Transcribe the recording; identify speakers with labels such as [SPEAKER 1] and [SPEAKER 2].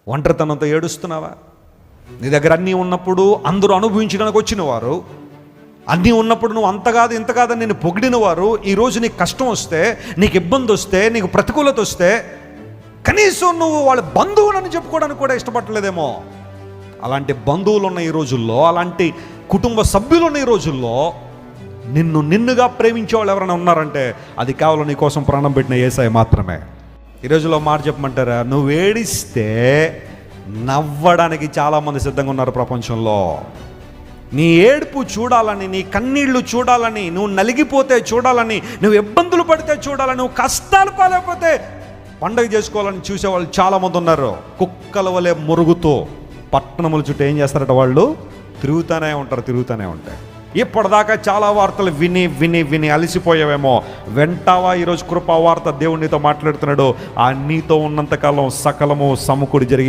[SPEAKER 1] ఒంటరితనంతో ఏడుస్తున్నావా? నీ దగ్గర అన్నీ ఉన్నప్పుడు అందరూ అనుభవించడానికి వచ్చిన వారు, అన్నీ ఉన్నప్పుడు నువ్వు అంత కాదు ఇంత కాదని నేను పొగిడిన వారు, ఈరోజు నీకు కష్టం వస్తే, నీకు ఇబ్బంది వస్తే, నీకు ప్రతికూలత వస్తే కనీసం నువ్వు వాళ్ళ బంధువులని చెప్పుకోవడానికి కూడా ఇష్టపడలేదేమో. అలాంటి బంధువులు ఉన్న ఈ రోజుల్లో, అలాంటి కుటుంబ సభ్యులు ఉన్న ఈ రోజుల్లో నిన్నుగా ప్రేమించే వాళ్ళు ఎవరైనా ఉన్నారంటే అది కేవలం నీ కోసం ప్రాణం పెట్టిన యేసయ్య మాత్రమే. ఈ రోజుల్లో మాట చెప్పమంటారా? నువ్వు ఏడిస్తే నవ్వడానికి చాలామంది సిద్ధంగా ఉన్నారు ప్రపంచంలో. నీ ఏడుపు చూడాలని, నీ కన్నీళ్లు చూడాలని, నువ్వు నలిగిపోతే చూడాలని, నువ్వు ఇబ్బందులు పడితే చూడాలని, నువ్వు కష్టాలు పాలైపోతే పండగ చేసుకోవాలని చూసేవాళ్ళు చాలామంది ఉన్నారు. కుక్కల వలె మురుగుతూ పట్టణముల చుట్టూ ఏం చేస్తారట? వాళ్ళు తిరుగుతూనే ఉంటాయి. ఇప్పటిదాకా చాలా వార్తలు విని విని విని అలసిపోయావేమో. వెంటావా? ఈరోజు కృపా వార్త దేవుడు నీతో మాట్లాడుతున్నాడు. ఆ నీతో ఉన్నంతకాలం సకలము సమకూడి జరిగి